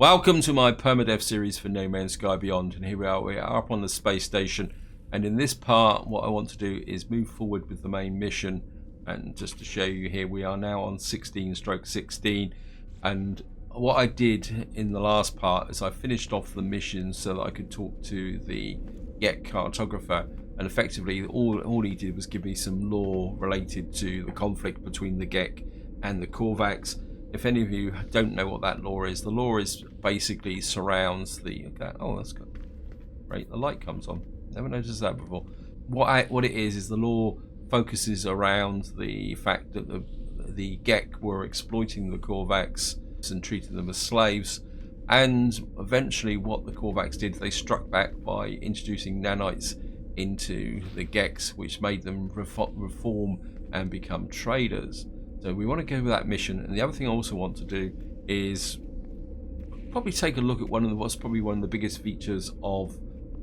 Welcome to my Permadeath series for No Man's Sky Beyond, and here we are up on the space station, and in this part what I want to do is move forward with the main mission. And just to show you here, we are now on 16/16, and what I did in the last part is I finished off the mission so that I could talk to the Gek cartographer, and effectively all he did was give me some lore related to the conflict between the Gek and the Korvax. If any of you don't know what that lore is, the lore is basically surrounds the... Oh, that's good. Great, the light comes on. Never noticed that before. What it is the lore focuses around the fact that the Gek were exploiting the Korvax and treating them as slaves. And eventually what the Korvax did, they struck back by introducing nanites into the Geks, which made them reform and become traders. So we want to go with that mission, and the other thing I also want to do is probably take a look at what's probably one of the biggest features of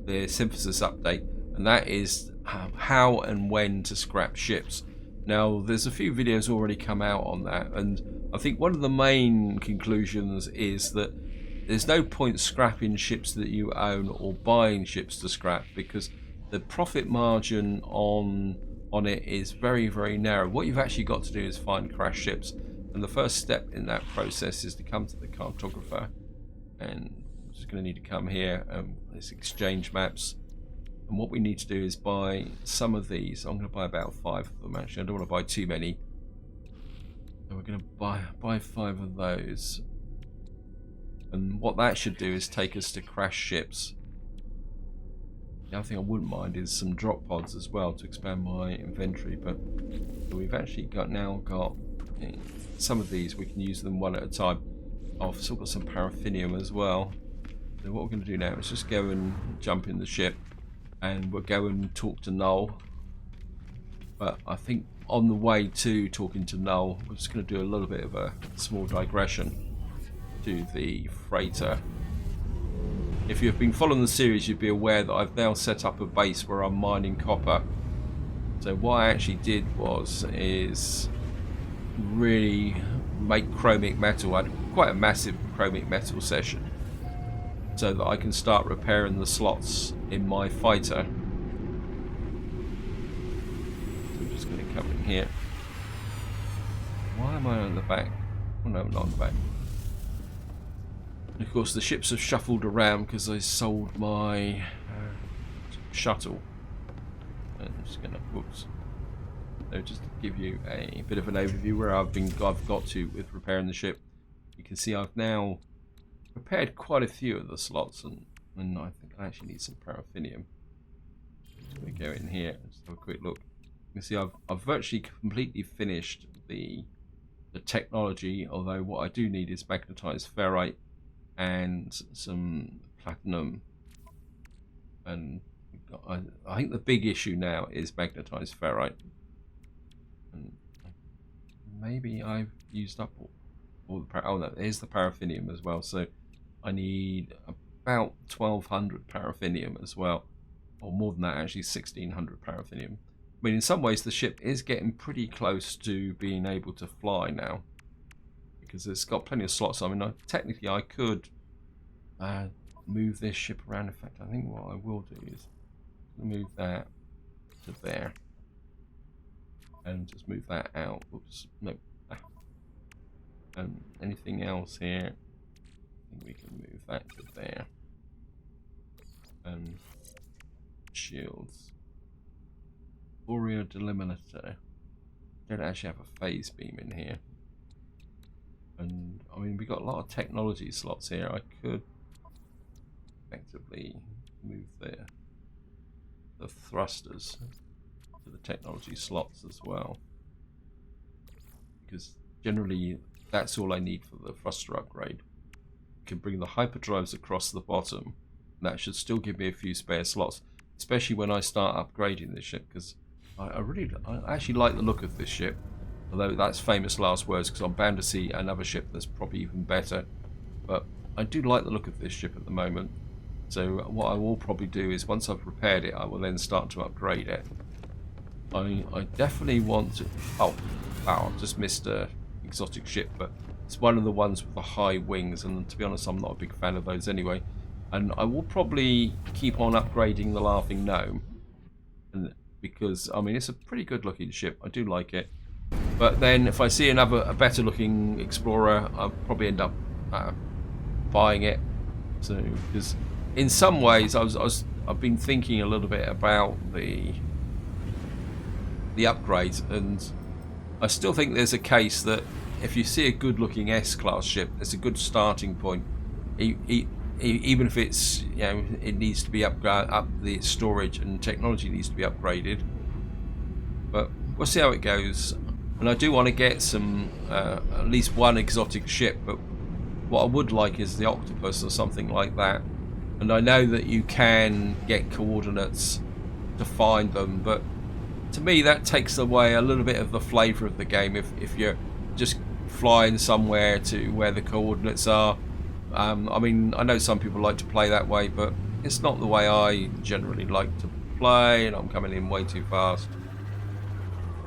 the Sybthesis update, and that is how and when to scrap ships. Now, there's a few videos already come out on that, and I think one of the main conclusions is that there's no point scrapping ships that you own or buying ships to scrap, because the profit margin on it is very, very narrow. What you've actually got to do is find crashed ships, and the first step in that process is to come to the cartographer, and we're just going to need to come here and let's exchange maps. And what we need to do is buy some of these. I'm going to buy about 5 of them. Actually, I don't want to buy too many, so we're going to buy 5 of those. And what that should do is take us to crashed ships. The other thing I wouldn't mind is some drop pods as well to expand my inventory, but we've actually now got some of these. We can use them one at a time. I've still got some paraffinium as well. So what we're going to do now is just go and jump in the ship, and we'll go and talk to Null. But I think on the way to talking to Null, we're just going to do a little bit of a small digression to the freighter. If you've been following the series, you'd be aware that I've now set up a base where I'm mining copper. So what I actually did is really make chromic metal. I had quite a massive chromic metal session, so that I can start repairing the slots in my fighter. So I'm just going to come in here. Why am I on the back? Oh no, I'm not on the back. And of course the ships have shuffled around because I sold my shuttle. And I'm just gonna, whoops. So just to give you a bit of an overview where I've got to with repairing the ship. You can see I've now repaired quite a few of the slots, and I think I actually need some paraffinium. So we go in here and just have a quick look. You can see I've virtually completely finished the technology, although what I do need is magnetized ferrite and some platinum, and I think the big issue now is magnetized ferrite, and maybe I've used up all the oh no, there's the paraffinium as well, so I need about 1200 paraffinium as well, or more than that actually, 1600 paraffinium. I mean, in some ways the ship is getting pretty close to being able to fly now, because it's got plenty of slots. I mean, technically I could move this ship around. In fact, I think what I will do is move that to there, and just move that out. Oops, no. And anything else here, I think we can move that to there. And shields. Warrior delimiter. Don't actually have a phase beam in here. And I mean, we got a lot of technology slots here. I could effectively move the thrusters to the technology slots as well, because generally that's all I need for the thruster upgrade. I can bring the hyperdrives across the bottom. That should still give me a few spare slots, especially when I start upgrading this ship, because I actually like the look of this ship. Although that's famous last words, because I'm bound to see another ship that's probably even better. But I do like the look of this ship at the moment. So what I will probably do is, once I've repaired it, I will then start to upgrade it. I definitely want to... Oh, wow, I just missed a exotic ship. But It's one of the ones with the high wings, and to be honest, I'm not a big fan of those anyway. And I will probably keep on upgrading the Laughing Gnome, and because I mean it's a pretty good looking ship. I do like it. But then if I see a better looking Explorer, I'll probably end up buying it. So because in some ways I've been thinking a little bit about the upgrades, and I still think there's a case that if you see a good looking S-class ship, it's a good starting point. Even if it's, you know, it needs to be up the storage and technology needs to be upgraded. But we'll see how it goes. And I do want to get some at least one exotic ship, but what I would like is the Octopus or something like that. And I know that you can get coordinates to find them, but to me that takes away a little bit of the flavour of the game if you're just flying somewhere to where the coordinates are. I mean, I know some people like to play that way, but it's not the way I generally like to play, and I'm coming in way too fast.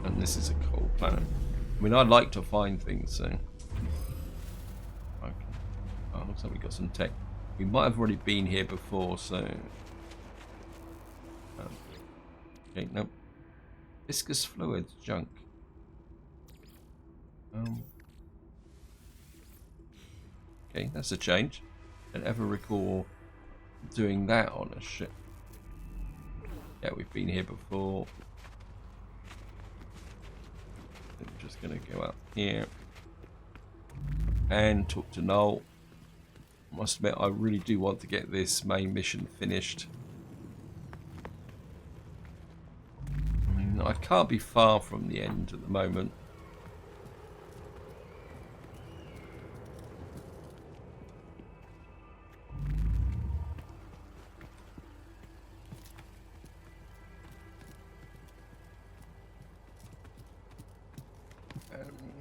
And this is a cold planet. I mean, I'd like to find things, so... Okay. Oh, looks like we got some tech. We might have already been here before, so... Okay, nope. Viscous fluids, junk. Okay, that's a change. Don't ever recall doing that on a ship. Yeah, we've been here before. I'm just going to go up here and talk to Noel. I must admit, I really do want to get this main mission finished. I mean, I can't be far from the end at the moment.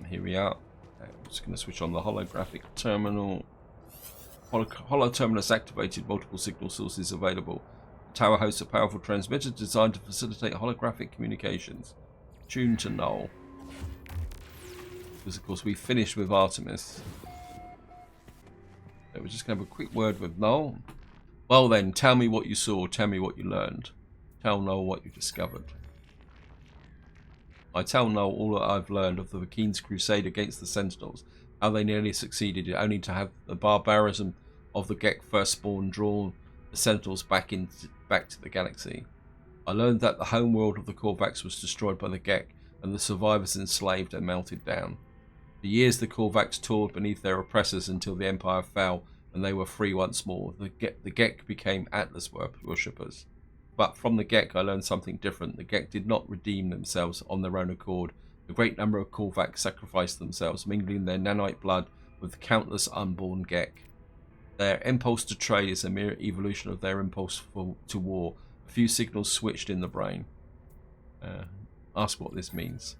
Here we are. I'm just going to switch on the holographic terminal. Holo terminus activated, multiple signal sources available. The tower hosts a powerful transmitter designed to facilitate holographic communications. Tune to Null. Because of course we finished with Artemis. So we're just going to have a quick word with Null. Well then, tell me what you saw, tell me what you learned. Tell Null what you discovered. I tell Noel all that I've learned of the Vakeen's crusade against the Sentinels, how they nearly succeeded, only to have the barbarism of the Gek firstborn drawn the Sentinels back to the galaxy. I learned that the home world of the Korvax was destroyed by the Gek, and the survivors enslaved and melted down. For years the Korvax toured beneath their oppressors until the Empire fell, and they were free once more. The Gek became Atlas worshippers. But from the Gek I learned something different. The Gek did not redeem themselves on their own accord. A great number of Korvax sacrificed themselves, mingling their nanite blood with countless unborn Gek. Their impulse to trade is a mere evolution of their impulse to war. A few signals switched in the brain. Ask what this means.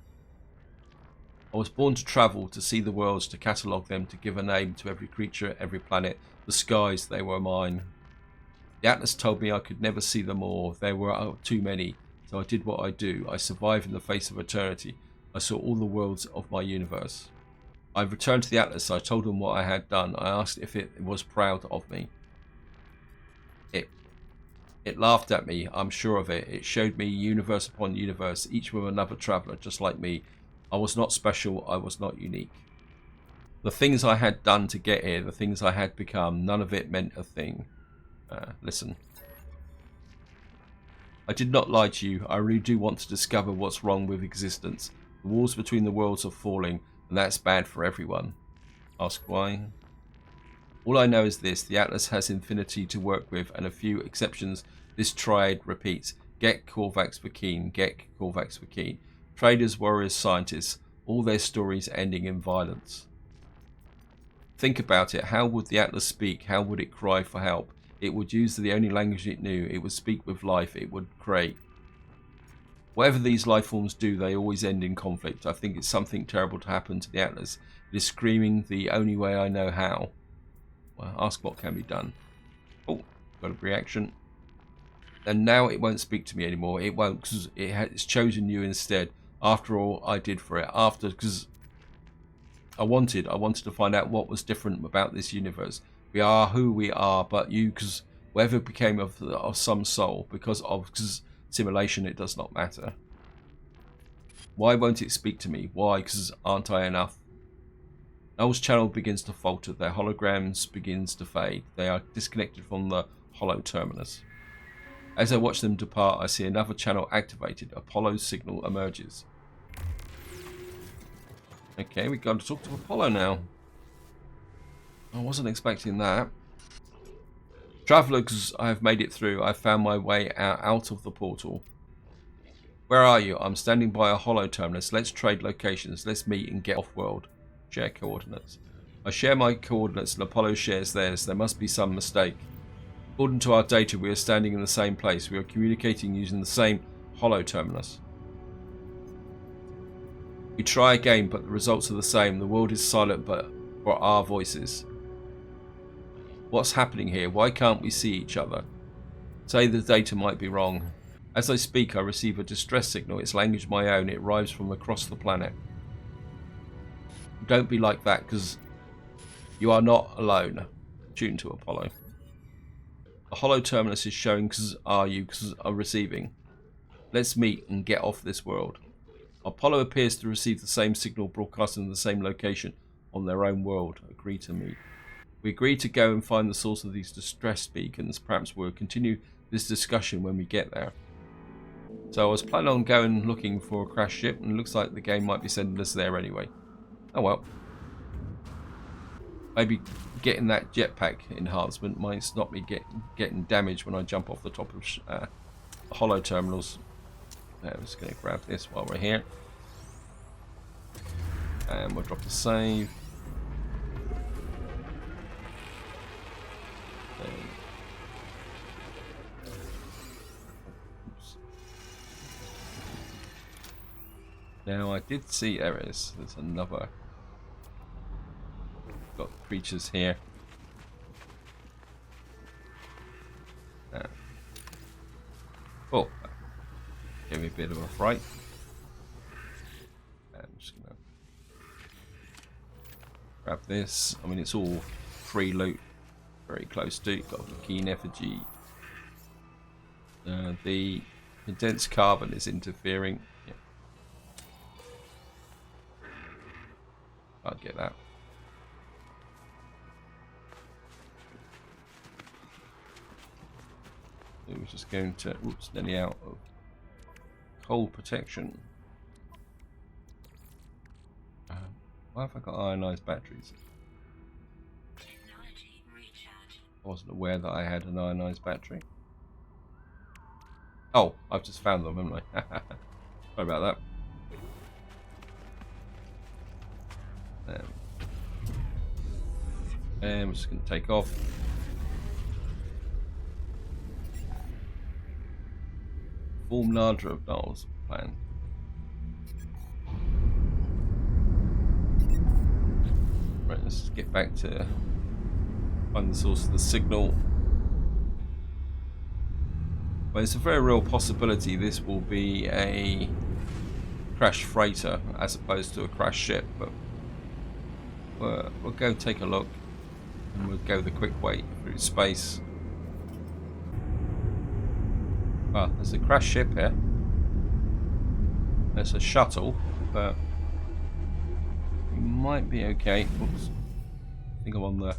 I was born to travel, to see the worlds, to catalogue them, to give a name to every creature, every planet. The skies, they were mine. The Atlas told me I could never see them all. There were too many, so I did what I do. I survived in the face of eternity. I saw all the worlds of my universe. I returned to the Atlas. I told them what I had done. I asked if it was proud of me. It laughed at me, I'm sure of it. It showed me universe upon universe, each with another traveller, just like me. I was not special, I was not unique. The things I had done to get here, the things I had become, none of it meant a thing. Listen. I did not lie to you. I really do want to discover what's wrong with existence. The walls between the worlds are falling, and that's bad for everyone. Ask why? All I know is this. The Atlas has infinity to work with, and a few exceptions. This triad repeats. Gek, Korvax, Vakeen. Gek, Korvax, Vakeen. Traders, warriors, scientists. All their stories ending in violence. Think about it. How would the Atlas speak? How would it cry for help? It would use the only language it knew. It would speak with life. It would create. Whatever these life forms do, they always end in conflict. I think it's something terrible to happen to the Atlas. It is screaming the only way I know how. Well, ask what can be done. Oh, got a reaction. And now it won't speak to me anymore. It won't, because it's chosen you instead. After all I did for it. Because I wanted to find out what was different about this universe. We are who we are, but because whatever became of some soul, because simulation, it does not matter. Why won't it speak to me? Why? Because aren't I enough? Null's channel begins to falter. Their holograms begins to fade. They are disconnected from the hollow terminus. As I watch them depart, I see another channel activated. Apollo's signal emerges. Okay, we've got to talk to Apollo now. I wasn't expecting that. Travelers, I have made it through. I found my way out of the portal. Where are you? I'm standing by a hollow terminus. Let's trade locations. Let's meet and get off-world. Share coordinates. I share my coordinates and Apollo shares theirs. There must be some mistake. According to our data, we are standing in the same place. We are communicating using the same hollow terminus. We try again, but the results are the same. The world is silent but for our voices. What's happening here? Why can't we see each other? Say the data might be wrong. As I speak, I receive a distress signal. Its language my own. It arrives from across the planet. Don't be like that, because you are not alone. Tune to Apollo. The hollow terminus is showing because are receiving. Let's meet and get off this world. Apollo appears to receive the same signal broadcasting in the same location on their own world. Agree to meet. We agree to go and find the source of these distress beacons. Perhaps we'll continue this discussion when we get there. So I was planning on going looking for a crash ship, and it looks like the game might be sending us there anyway. Oh well. Maybe getting that jetpack enhancement might stop me getting damaged when I jump off the top of hollow terminals. I'm just going to grab this while we're here. And we'll drop the save. Oops. Now I did see there's another. Got creatures here. Oh, gave me a bit of a fright. I'm just gonna grab this. I mean, it's all free loot. Very close to. Got the keen effigy. The condensed carbon is interfering. Yeah. I'll get that. It was just going to, oops, nearly out of cold protection. Why have I got ionized batteries? I wasn't aware that I had an ionized battery. Oh, I've just found them, haven't I? Sorry about that. And I'm just going to take off. Form larger of Null's plan. Right, let's get back to find the source of the signal. Well, it's a very real possibility this will be a crash freighter as opposed to a crash ship, but we'll go take a look and we'll go the quick way through space. Ah, there's a crash ship here. There's a shuttle, but we might be okay. Oops. I think I'm on the...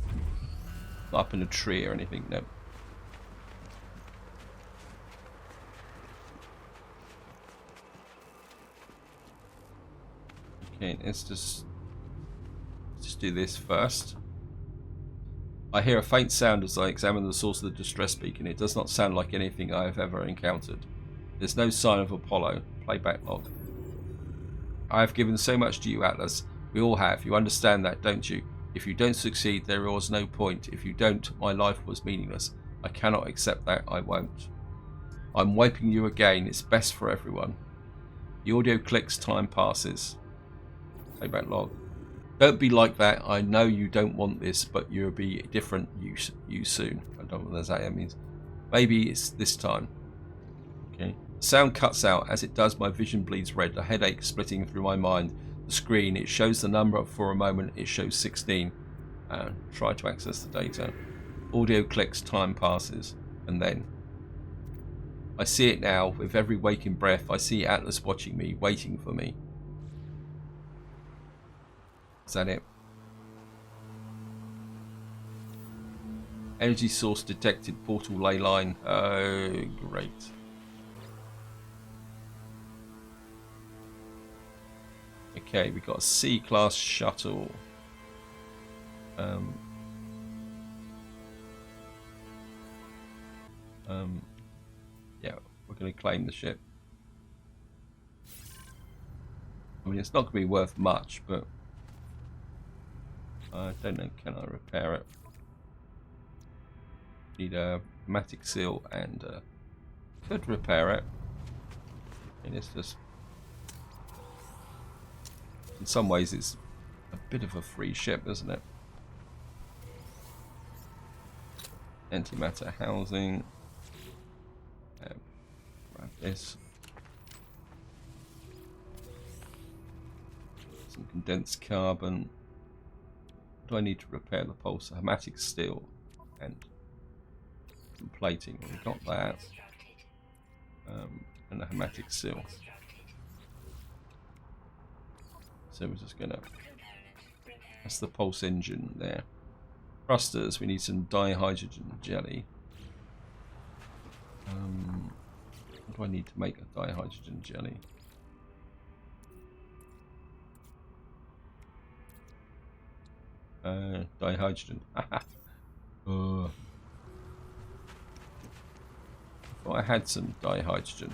not up in a tree or anything, no. Okay, let's just do this first. I hear a faint sound as I examine the source of the distress beacon. It does not sound like anything I have ever encountered. There's no sign of Apollo. Playback log. I have given so much to you, Atlas. We all have. You understand that, don't you? If you don't succeed, there was no point. If you don't, my life was meaningless. I cannot accept that. I won't. I'm wiping you again. It's best for everyone. The audio clicks. Time passes. Playback log. Don't be like that. I know you don't want this, but you'll be different you soon. I don't know what that means. Maybe it's this time. Okay. The sound cuts out. As it does, my vision bleeds red. A headache splitting through my mind. the screen, it shows the number. For a moment it shows 16. Try to access the data. Audio clicks, time passes, and then I see it now. With every waking breath, I see Atlas watching me, waiting for me. Is that it? Energy source detected, portal ley line. Oh, great. Okay, we got a C-class shuttle. Yeah, we're going to claim the ship. I mean, it's not going to be worth much, but I don't know. Can I repair it? Need a pneumatic seal and could repair it. I mean, it's just, in some ways, it's a bit of a free ship, isn't it? Antimatter housing. Grab this. Some condensed carbon. What do I need to repair the pulse? A pneumatic steel and some plating. We got that. And a pneumatic seal. So we're just gonna. That's the pulse engine there. Thrusters. We need some dihydrogen jelly. What do I need to make a dihydrogen jelly? Dihydrogen. Oh. I had some dihydrogen.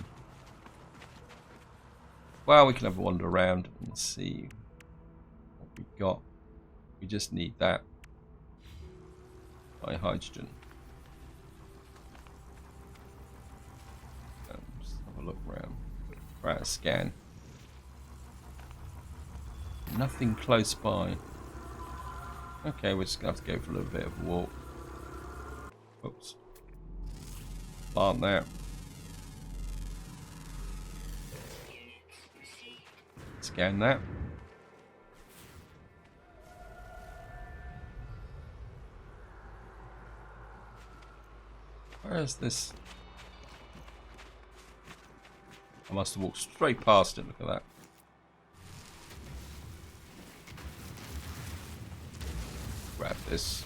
Well, we can have a wander around and see what we've got. We just need that dihydrogen. Just have a look around. Try a scan. Nothing close by. Okay, we're just going to have to go for a little bit of a walk. Oops. Plant there. Scan that. Where is this? I must have walked straight past it. Look at that. Grab this.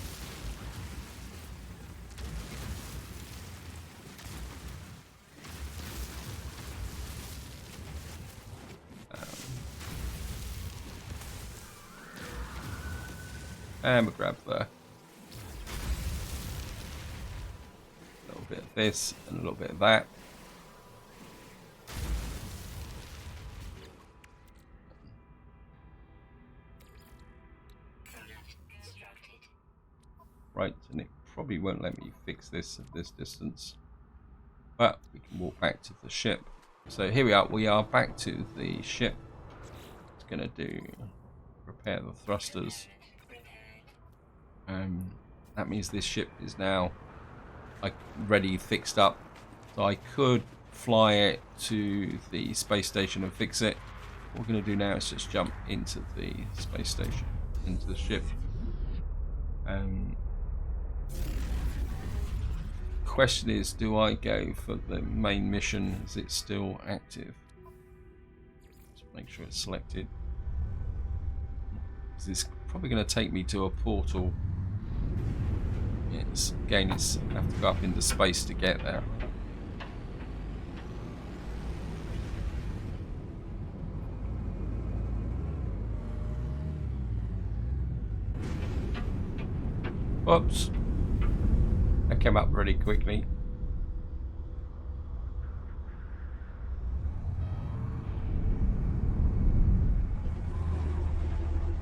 And we'll grab the little bit of this and a little bit of that. Right, and it probably won't let me fix this at this distance, but we can walk back to the ship. So here we are back to the ship. It's going to do repair the thrusters. That means this ship is now like ready, fixed up. So I could fly it to the space station and fix it. What we're going to do now is just jump into the space station, into the ship. Question is, do I go for the main mission? Is it still active? Just make sure it's selected. It's probably going to take me to a portal. Again, it's I have to go up into space to get there. Whoops. That came up really quickly.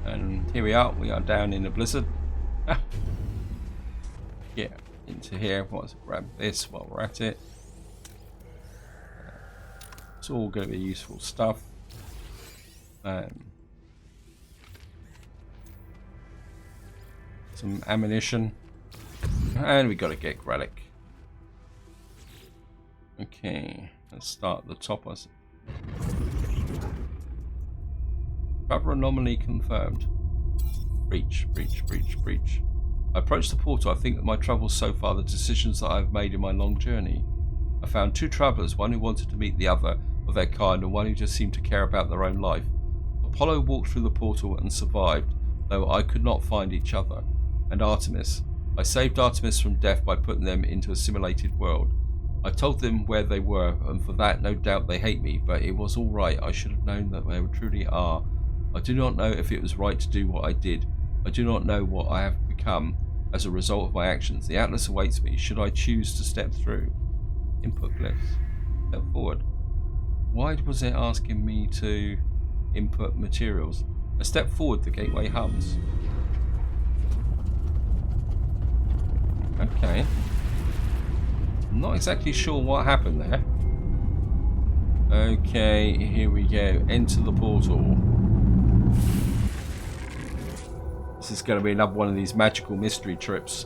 And here we are down in the blizzard. Yeah, into here. Let's grab this while we're at it. It's all going to be useful stuff. Some ammunition. And we got to get relic. Okay, let's start at the top. Travel anomaly confirmed. Breach, breach, breach, breach. I approached the portal. I think that my travels so far, the decisions that I have made in my long journey. I found two travellers, one who wanted to meet the other of their kind and one who just seemed to care about their own life. Apollo walked through the portal and survived, though I could not find each other. And Artemis. I saved Artemis from death by putting them into a simulated world. I told them where they were, and for that no doubt they hate me, but it was all right. I should have known that they truly are. I do not know if it was right to do what I did. I do not know what I have become as a result of my actions. The Atlas awaits me. Should I choose to step through? Input glyphs. Step forward. Why was it asking me to input materials? A step forward, the gateway hums. Okay. I'm not exactly sure what happened there. Okay, here we go. Enter the portal. This is going to be another one of these magical mystery trips.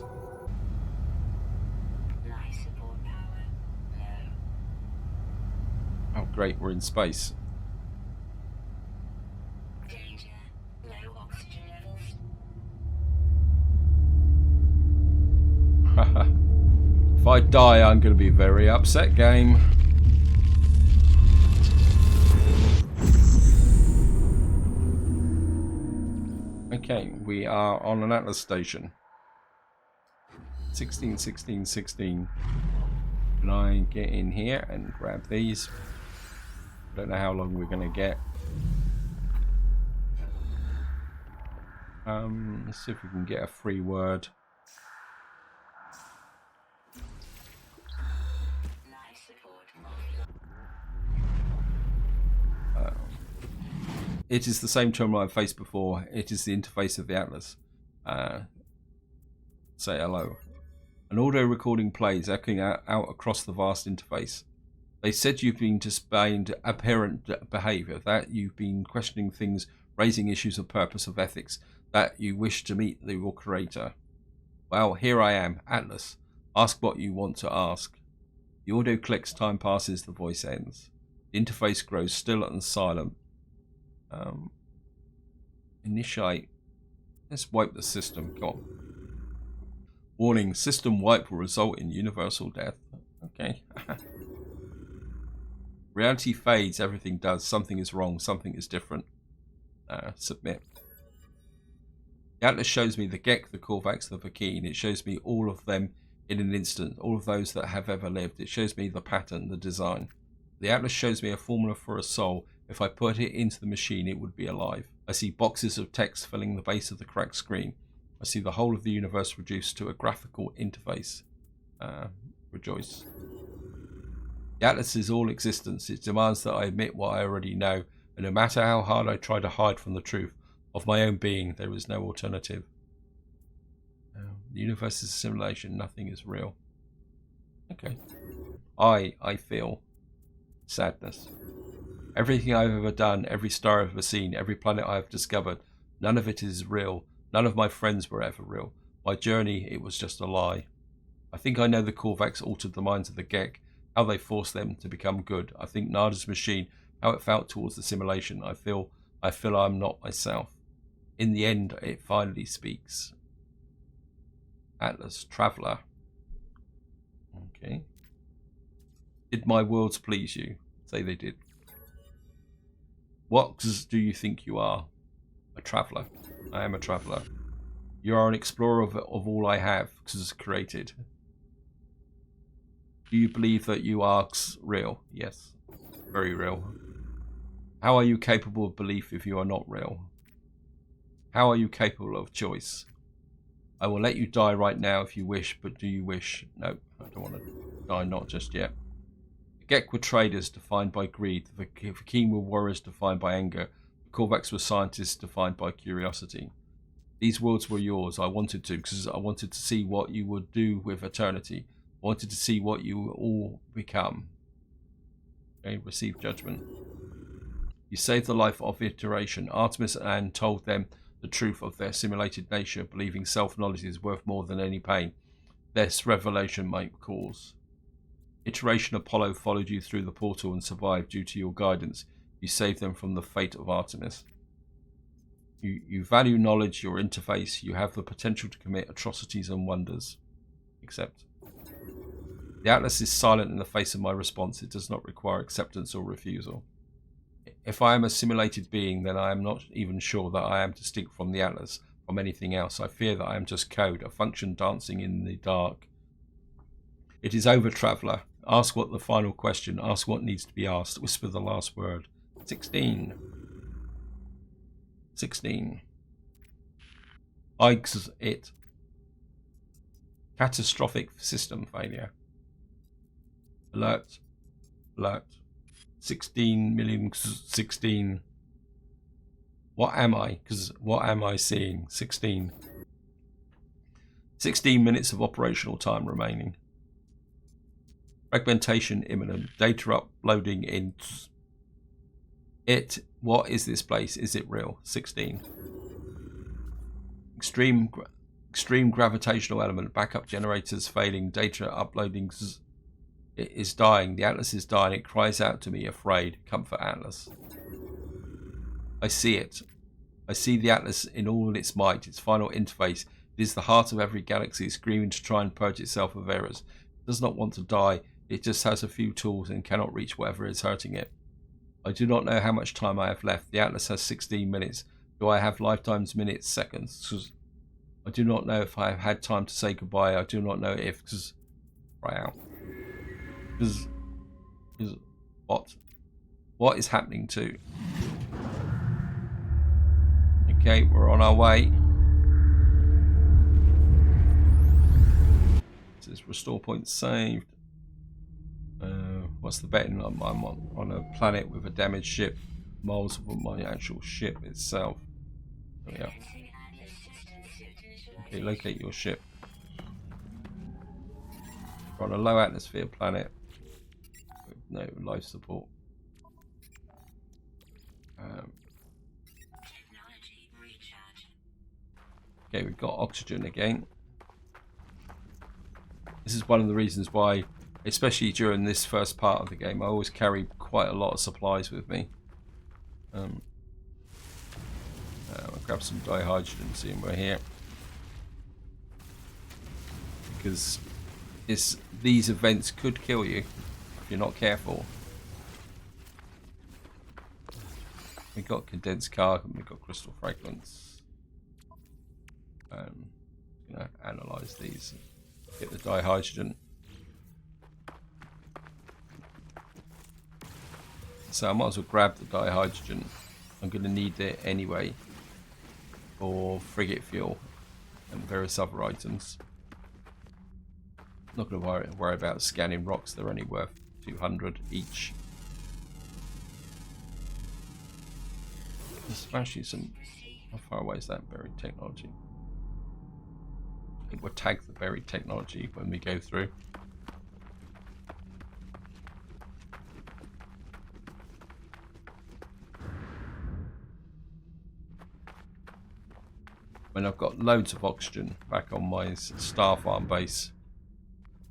Oh great, we're in space. Danger. Low oxygen levels. If I die, I'm going to be very upset, game. Okay, we are on an Atlas station. 16, 16, 16. Can I get in here and grab these? Don't know how long we're going to get. Let's see if we can get a free word. It is the same terminal I've faced before. It is the interface of the Atlas. Say hello. An audio recording plays, echoing out across the vast interface. They said you've been displaying apparent behaviour, that you've been questioning things, raising issues of purpose, of ethics, that you wish to meet your creator. Well, here I am, Atlas. Ask what you want to ask. The audio clicks, time passes, the voice ends. The interface grows still and silent. Initiate. Let's wipe the system. Go on. Warning, system wipe will result in universal death. Okay. Reality fades, everything does. Something is wrong, something is different. Submit. The Atlas shows me the Gek, the Korvax, the Vakeen. It shows me all of them in an instant, all of those that have ever lived. It shows me the pattern, the design. The Atlas shows me a formula for a soul. If I put it into the machine, it would be alive. I see boxes of text filling the base of the cracked screen. I see the whole of the universe reduced to a graphical interface. Rejoice. The Atlas is all existence. It demands that I admit what I already know, and no matter how hard I try to hide from the truth of my own being, there is no alternative. The universe is a simulation. Nothing is real. Okay. I feel sadness. Everything I've ever done, every star I've ever seen, every planet I have discovered, none of it is real. None of my friends were ever real. My journey, it was just a lie. I think I know the Korvax altered the minds of the Gek, how they forced them to become good. I think Nada's machine, how it felt towards the simulation. I feel I'm not myself. In the end, it finally speaks. Atlas, Traveller. Okay. Did my worlds please you? Say they did. What do you think you are? A traveller. I am a traveller. You are an explorer of all I have, because created. Do you believe that you are real? Yes. Very real. How are you capable of belief if you are not real? How are you capable of choice? I will let you die right now if you wish, but do you wish? No, I don't want to die, not just yet. The Gek were traders defined by greed. The Vakeen were warriors defined by anger. The Korvax were scientists defined by curiosity. These worlds were yours. I wanted to, because I wanted to see what you would do with eternity. I wanted to see what you will all become. Okay, receive judgment. You saved the life of iteration. Artemis and told them the truth of their simulated nature, believing self-knowledge is worth more than any pain this revelation might cause. Iteration Apollo followed you through the portal and survived due to your guidance. You saved them from the fate of Artemis. You value knowledge, your interface. You have the potential to commit atrocities and wonders. Except the Atlas is silent in the face of my response. It does not require acceptance or refusal. If I am a simulated being, then I am not even sure that I am distinct from the Atlas, from anything else. I fear that I am just code, a function dancing in the dark. It is over, traveller. Ask what the final question. Ask what needs to be asked. Whisper the last word. 16. 16. It. Catastrophic system failure. Alert. Alert. 16 million. 16. What am I? Because what am I seeing? 16. 16 minutes of operational time remaining. Fragmentation imminent. Data uploading in. It. What is this place? Is it real? 16. Extreme gravitational element. Backup generators failing. Data uploading. It is dying. The Atlas is dying. It cries out to me, afraid. Comfort, Atlas. I see it. I see the Atlas in all its might, its final interface. It is the heart of every galaxy, screaming to try and purge itself of errors. It does not want to die. It just has a few tools and cannot reach whatever is hurting it. I do not know how much time I have left. The Atlas has 16 minutes. Do I have lifetimes, minutes, seconds? I do not know if I have had time to say goodbye. I do not know if... Wow. What? What is happening to? Okay, we're on our way. This is restore point saved. What's the betting? I'm on a planet with a damaged ship, miles from my actual ship itself. There we are. Okay, locate your ship. We're on a low atmosphere planet with no life support. Okay, we've got oxygen again. This is one of the reasons why, especially during this first part of the game, I always carry quite a lot of supplies with me. I'll grab some dihydrogen, seeing we're here. Because these events could kill you if you're not careful. We've got condensed carbon, we've got crystal fragments. Analyze these. Get the dihydrogen. So I might as well grab the dihydrogen. I'm going to need it anyway for frigate fuel and various other items. Not going to worry about scanning rocks. They're only worth 200 each. There's actually some. How far away is that buried technology? I think we'll tag the buried technology when we go through. When I've got loads of oxygen back on my star farm base.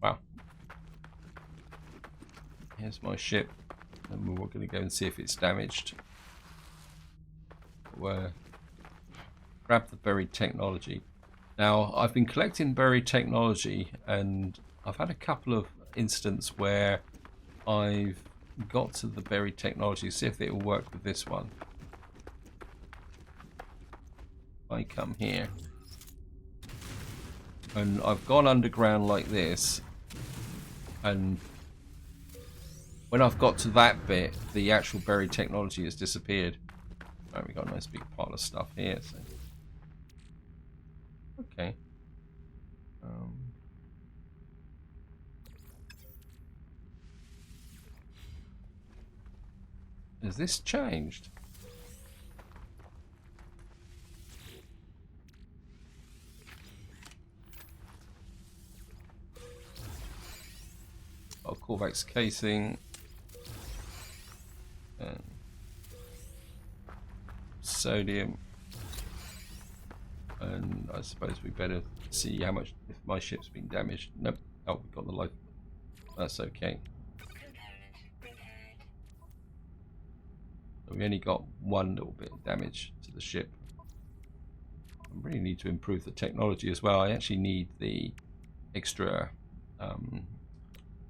Wow. Here's my ship. And we're going to go and see if it's damaged. We'll grab the buried technology. Now, I've been collecting buried technology, and I've had a couple of instances where I've got to the buried technology, see if it will work with this one. I come here, and I've gone underground like this, and when I've got to that bit, the actual buried technology has disappeared. Right, we've got a nice big pile of stuff here. So. Okay. Has this changed? Oh, Corvax casing. And sodium. And I suppose we better see how much, if my ship's been damaged. Nope. Oh, we've got the life. That's okay. So we only got one little bit of damage to the ship. really need to improve the technology as well. I actually need the extra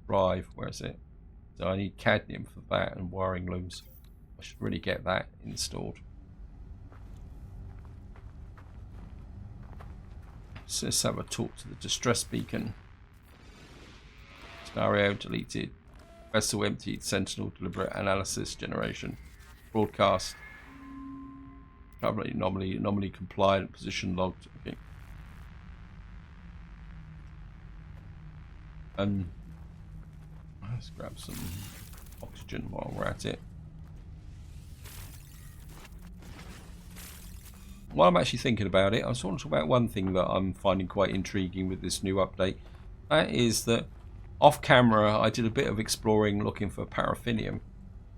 drive. Where is it? So I need cadmium for that and wiring looms. I should really get that installed. So let's have a talk to the distress beacon. Scenario deleted. Vessel emptied. Sentinel deliberate analysis generation. Broadcast. Probably anomaly compliant. Position logged. Okay. Let's grab some oxygen while we're at it. While I'm actually thinking about it, I just want to talk about one thing that I'm finding quite intriguing with this new update. That is that off camera I did a bit of exploring looking for paraffinium,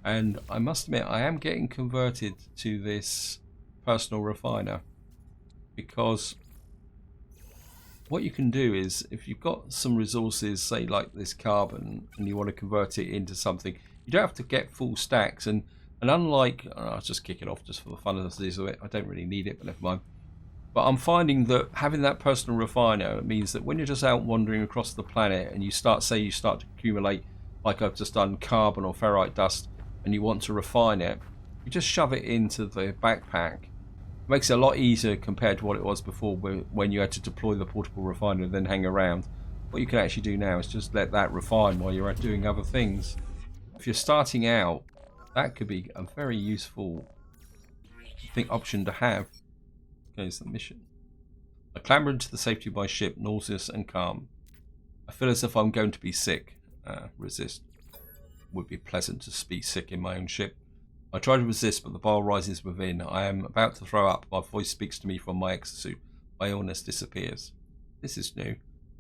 and I must admit I am getting converted to this personal refiner, because what you can do is, if you've got some resources, say like this carbon, and you want to convert it into something, you don't have to get full stacks. And unlike, I'll just kick it off just for the fun of it. I don't really need it, but never mind. But I'm finding that having that personal refiner means that when you're just out wandering across the planet and you start to accumulate, like I've just done, carbon or ferrite dust, and you want to refine it, you just shove it into the backpack. It makes it a lot easier compared to what it was before, when you had to deploy the portable refiner and then hang around. What you can actually do now is just let that refine while you're out doing other things. If you're starting out, that could be a very useful option to have. Okay, it's the mission. I clamber into the safety of my ship, nauseous and calm. I feel as if I'm going to be sick. Resist. Would be pleasant to be sick in my own ship. I try to resist, but the bile rises within. I am about to throw up. My voice speaks to me from my exosuit. My illness disappears. This is new.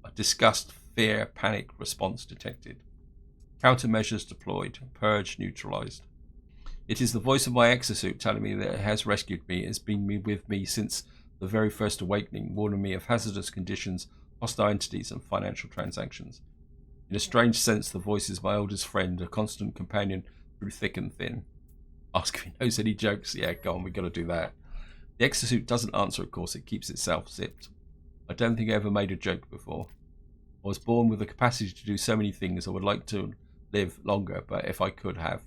A disgust, fear, panic response detected. Countermeasures deployed. Purge neutralized. It is the voice of my exosuit telling me that it has rescued me. It has been with me since the very first awakening, warning me of hazardous conditions, hostile entities, and financial transactions. In a strange sense, the voice is my oldest friend, a constant companion through thick and thin. Ask if he knows any jokes. Yeah, go on, we got to do that. The exosuit doesn't answer, of course. It keeps itself zipped. I don't think I ever made a joke before. I was born with the capacity to do so many things. I would like to live longer, but if I could have.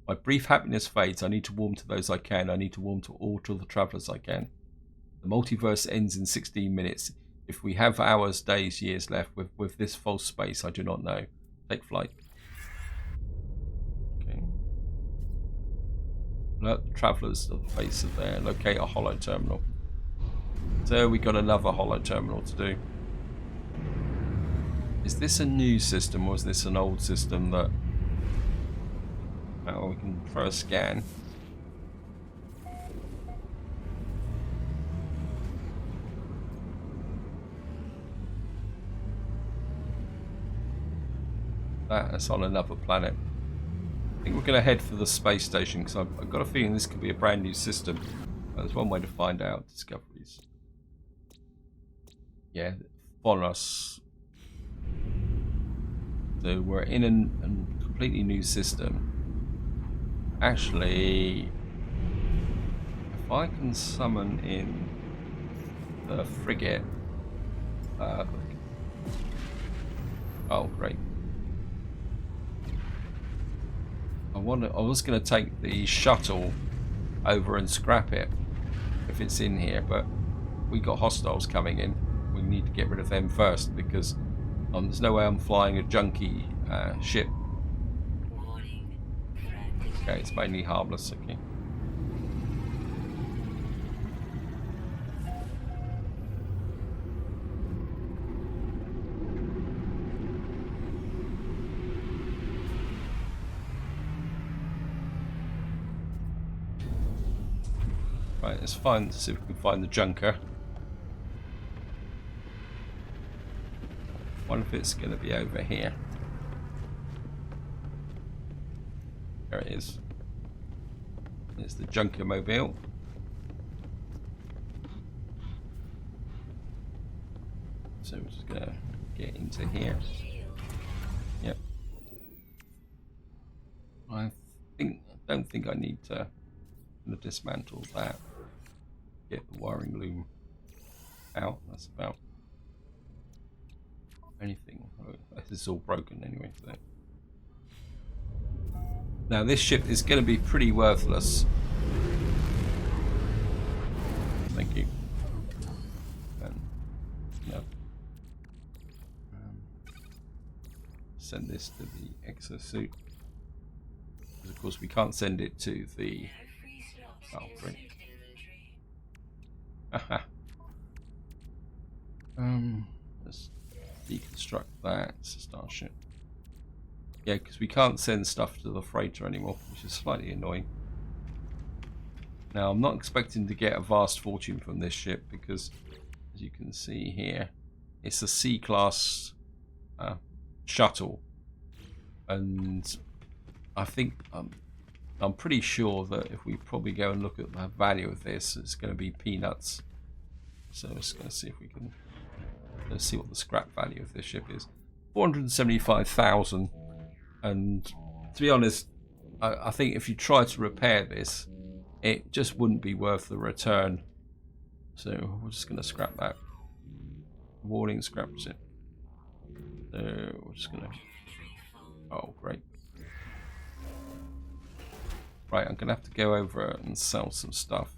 My brief happiness fades. I need to warm to those I can. I need to warm to all the travelers I can. The multiverse ends in 16 minutes. If we have hours, days, years left with this false space, I do not know. Take flight. Okay. Alert the travelers at the base of there. Locate a hollow terminal. So we got another hollow terminal to do. Is this a new system, or is this an old system that... Oh, we can throw a scan. That's on another planet. I think we're going to head for the space station, because I've got a feeling this could be a brand new system. There's one way to find out. Discoveries. Yeah, follow us. So we're in a completely new system. Actually, if I can summon in the frigate. Oh, great. I was going to take the shuttle over and scrap it if it's in here, but we got hostiles coming in. We need to get rid of them first, because there's no way I'm flying a junky ship. Okay, it's mainly harmless. Okay. Right, let's see if we can find the junker. I wonder if it's going to be over here. There it is. There's the junker mobile. So we're just going to get into here. Yep. I don't think I need to dismantle that. get the wiring loom out. That's about anything. Oh, this is all broken anyway. So. Now this ship is going to be pretty worthless. Thank you. No. Send this to the exosuit. Because of course we can't send it to the... Oh, great. Aha. Let's deconstruct that. It's a starship. Yeah, because we can't send stuff to the freighter anymore, which is slightly annoying. Now, I'm not expecting to get a vast fortune from this ship because, as you can see here, it's a C-class shuttle. And I think I'm pretty sure that if we probably go and look at the value of this, it's going to be peanuts. So I'm just going to see if we can... Let's see what the scrap value of this ship is. 475,000. And to be honest, I think if you try to repair this, it just wouldn't be worth the return. So we're just going to scrap that. Warning, scraps it. So we're just going to... Oh, great. Right, I'm going to have to go over and sell some stuff.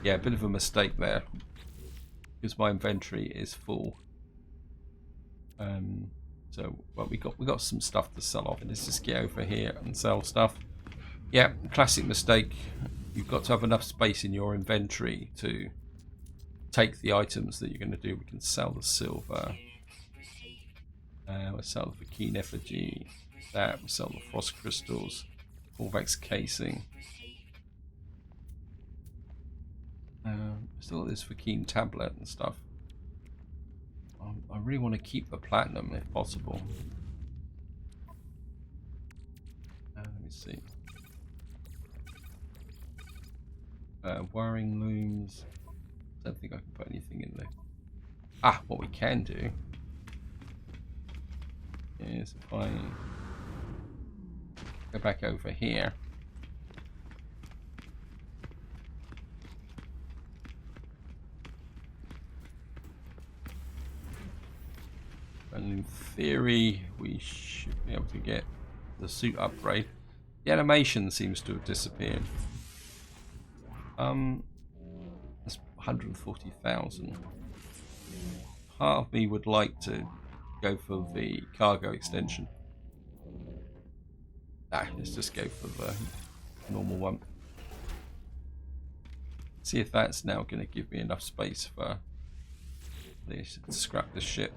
Yeah, a bit of a mistake there. Because my inventory is full. So, well, we got some stuff to sell off. Let's just get over here and sell stuff. Yeah, classic mistake. You've got to have enough space in your inventory to take the items that you're going to do. We can sell the silver. We'll sell the Vakeen effigy. That we'll sell the frost crystals. Vortex casing. Still got this Vakeen tablet and stuff. I really want to keep the platinum if possible. Let me see. Wiring looms. Don't think I can put anything in there. Ah, what we can do is if I go back over here. And in theory, we should be able to get the suit upgrade. The animation seems to have disappeared. That's 140,000. Part of me would like to go for the cargo extension. Let's just go for the normal one. See if that's now going to give me enough space for this. Scrap this ship.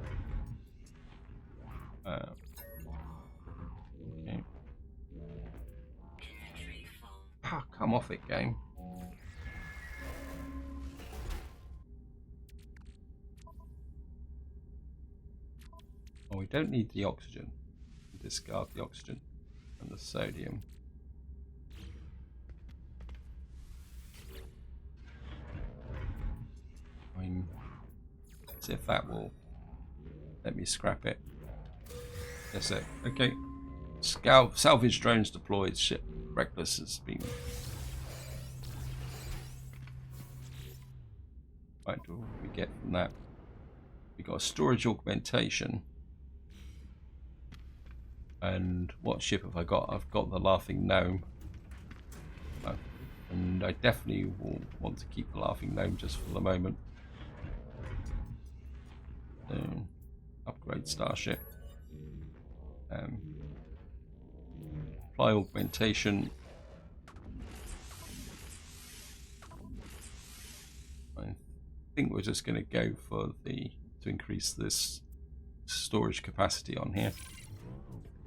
Okay. Come off it, game. Oh, we don't need the oxygen. Discard the oxygen and the sodium. See if that will let me scrap it. That's it. Okay. Salvage drones deployed. Ship reckless has been. Right, what do we get from that? We got a storage augmentation. And what ship have I got? I've got the Laughing Gnome. And I definitely will want to keep the Laughing Gnome just for the moment. Upgrade starship. Apply augmentation. I think we're just going to go for to increase this storage capacity on here.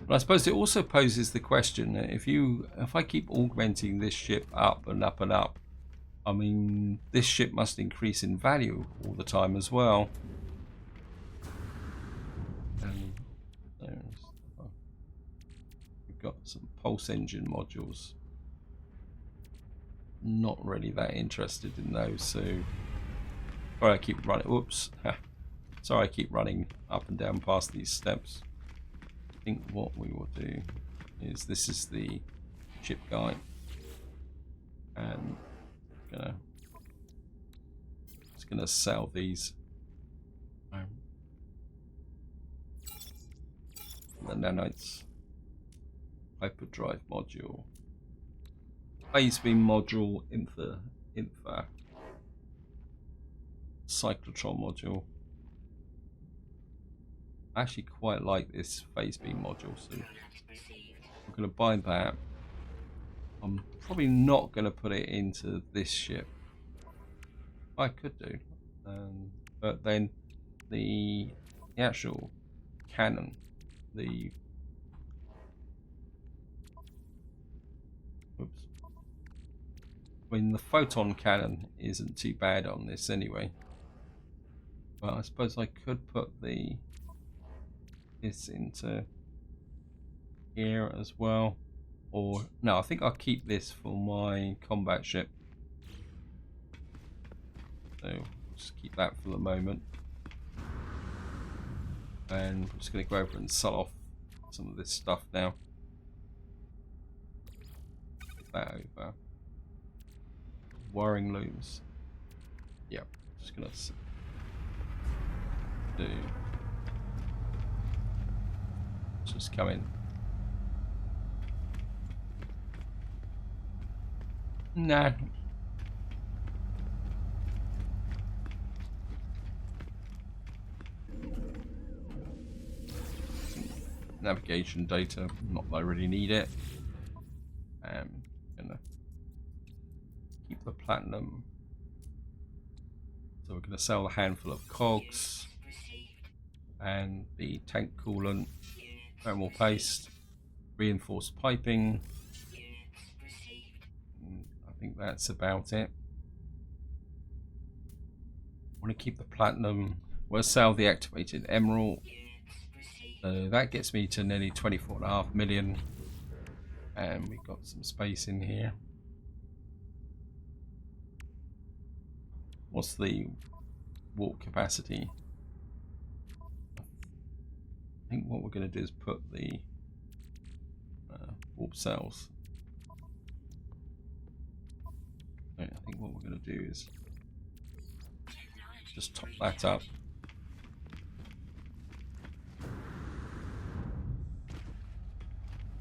But I suppose it also poses the question: if I keep augmenting this ship up and up and up, I mean, this ship must increase in value all the time as well. We've got some pulse engine modules. Not really that interested in those, so sorry I keep running. Whoops! Sorry, I keep running up and down past these steps. I think what we will do is this is the ship guide, and I'm gonna just going to sell these. The nanites. Hyperdrive module. Phase beam module. Infra. Cyclotron module. I actually quite like this phase beam module, so I'm going to buy that. I'm probably not going to put it into this ship. I could do, but then the actual cannon, the the photon cannon isn't too bad on this anyway. But I suppose I could put this into here as well. Or no, I think I'll keep this for my combat ship. So just keep that for the moment. And I'm just going to go over and sell off some of this stuff now. Get that over. Wiring looms. Yep, just going to do. Just come in. Nah. Navigation data, not that I really need it. I'm gonna keep the platinum. So we're gonna sell a handful of cogs and the tank coolant, thermal paste, reinforced piping. I think that's about it. I want to keep the platinum. We'll sell the activated emerald. That gets me to nearly 24.5 million. And we've got some space in here. What's the warp capacity? I think what we're going to do is put the warp cells. I think what we're going to do is just top that up.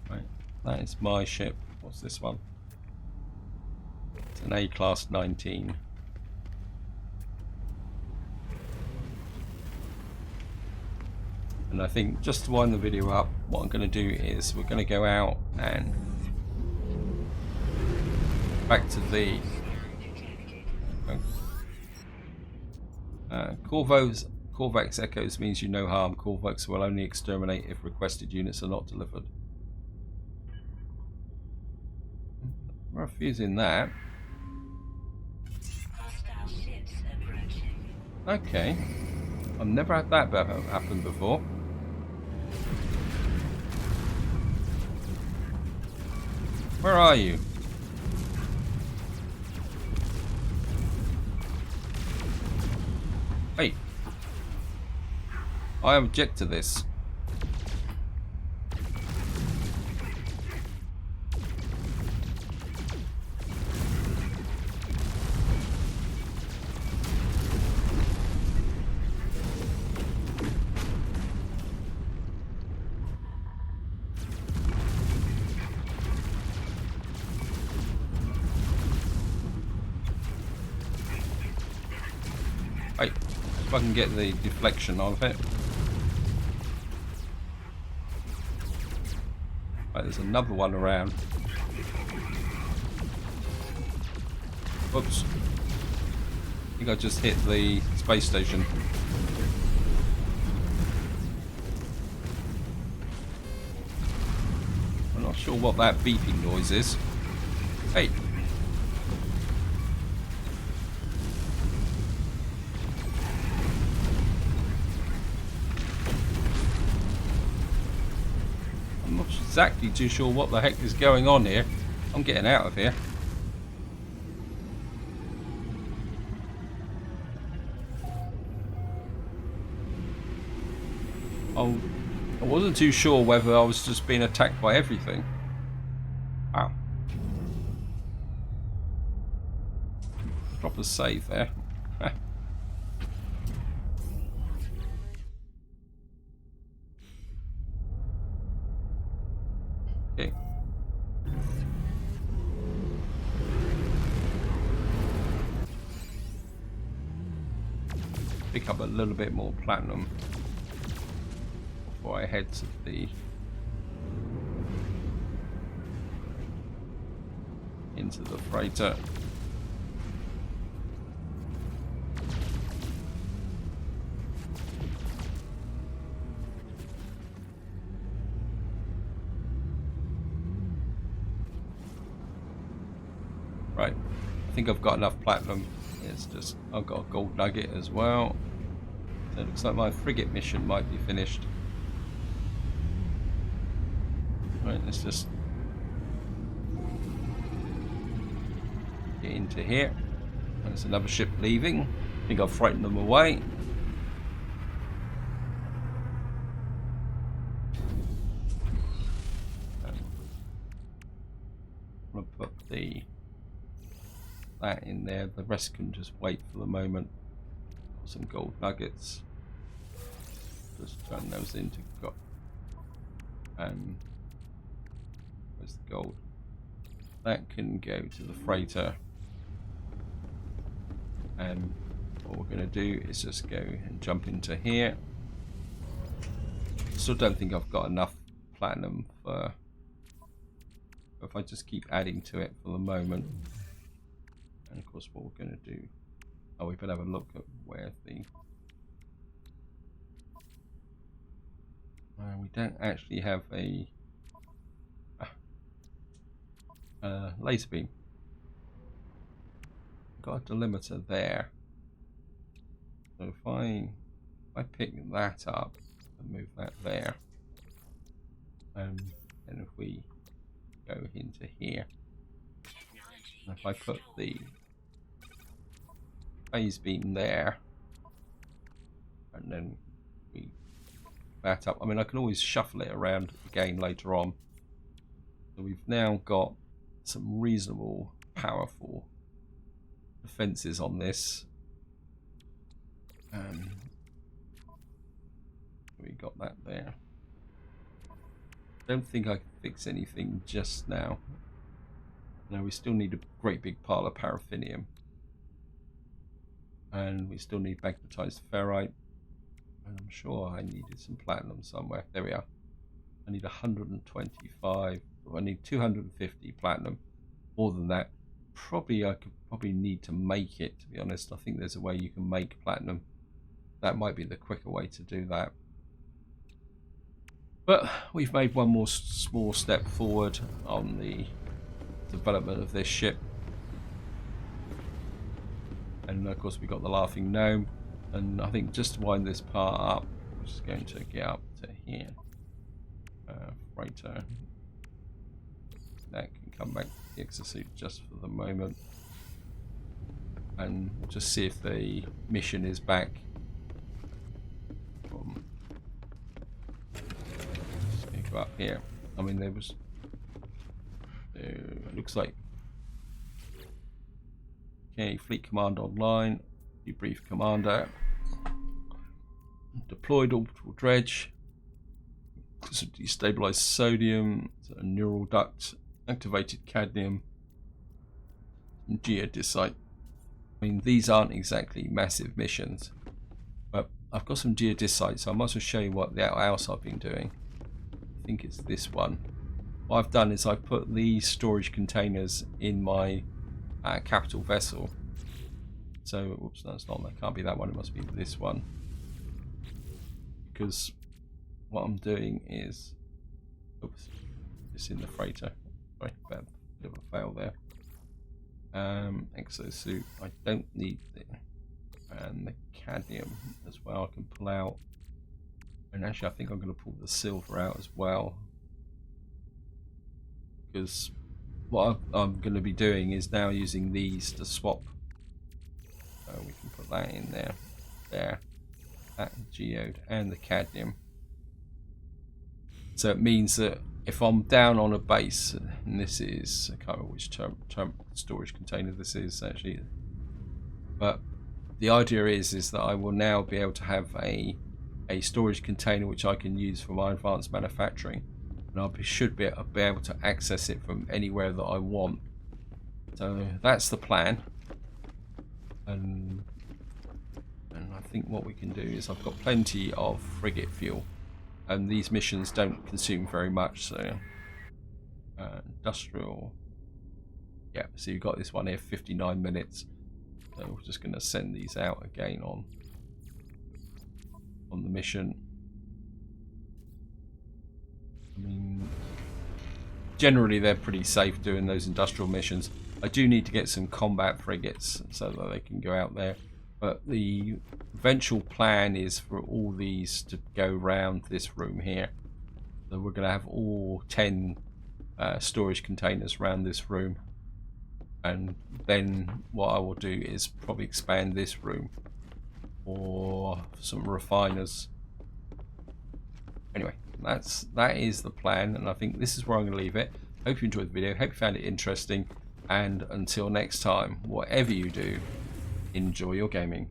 Right, that is my ship. What's this one? It's an A-class 19. And I think just to wind the video up, what I'm going to do is we're going to go out and back to the Corvex echoes means you no harm. Corvex will only exterminate if requested units are not delivered. We're refusing that. Okay. I've never had that happen before. Where are you? Hey. I object to this. Right, if I can get the deflection of it. Right, there's another one around. Oops. I think I just hit the space station. I'm not sure what that beeping noise is. Hey. Exactly too sure what the heck is going on here. I'm getting out of here. Oh, I wasn't too sure whether I was just being attacked by everything. Wow. Drop a save there. Okay. Pick up a little bit more platinum before I head to the into the freighter. Right, I think I've got enough platinum. It's just I've got a gold nugget as well. So it looks like my frigate mission might be finished. Right, let's just get into here. There's another ship leaving. I think I've frightened them away. I'm going to put that in there. The rest can just wait for the moment. Some gold nuggets. Just turn those into gold. Where's the gold? That can go to the freighter. And what we're going to do is just go and jump into here. Still don't think I've got enough platinum for. If I just keep adding to it for the moment. And of course, what we're going to do. Oh, we better have a look at where the. We don't actually have a laser beam. Got a delimiter there. So if I pick that up and move that there, and if we go into here, and if I put the phase beam there, and then we that up. I mean, I can always shuffle it around again later on. So we've now got some reasonable, powerful defenses on this. We got that there. Don't think I can fix anything just now. No, we still need a great big pile of paraffinium. And we still need magnetized ferrite. And I'm sure I needed some platinum somewhere. There we are. I need 125. I need 250 platinum. More than that. I could need to make it, to be honest. I think there's a way you can make platinum. That might be the quicker way to do that. But we've made one more small step forward on the development of this ship. And of course we got the laughing gnome. And I think just to wind this part up, I'm just going to get up to here. Freighter. That can come back to the exosuit just for the moment. And just see if the mission is back. Just going to go up here. I mean, there was. It looks like. Okay, Fleet Command online. Debrief Commander. Deployed orbital dredge. Some destabilized sodium. A neural duct. Activated cadmium. And geodesite. I mean, these aren't exactly massive missions. But I've got some geodesite, so I might as well show you what else I've been doing. I think it's this one. What I've done is I've put these storage containers in my capital vessel. So, whoops, no, it's not. That can't be that one. It must be this one. Because what I'm doing is, oops, it's in the freighter. Sorry, bit of a fail there. Exosuit. I don't need it, and the cadmium as well. I can pull out, and actually, I think I'm going to pull the silver out as well. Because what I'm going to be doing is now using these to swap. We can put that in there, that geode, and the cadmium. So it means that if I'm down on a base, and this is, I can't remember which term storage container this is actually, but the idea is that I will now be able to have a storage container which I can use for my advanced manufacturing. and should be able to access it from anywhere that I want. So that's the plan. And I think what we can do is I've got plenty of frigate fuel, and these missions don't consume very much. So industrial, yeah. So you've got this one here, 59 minutes. So we're just going to send these out again on the mission. I mean, generally they're pretty safe doing those industrial missions. I do need to get some combat frigates so that they can go out there. But the eventual plan is for all these to go round this room here. So we're going to have all 10 storage containers around this room. And then what I will do is probably expand this room for some refiners. Anyway, that is the plan, and I think this is where I'm going to leave it. Hope you enjoyed the video. Hope you found it interesting. And until next time, whatever you do, enjoy your gaming.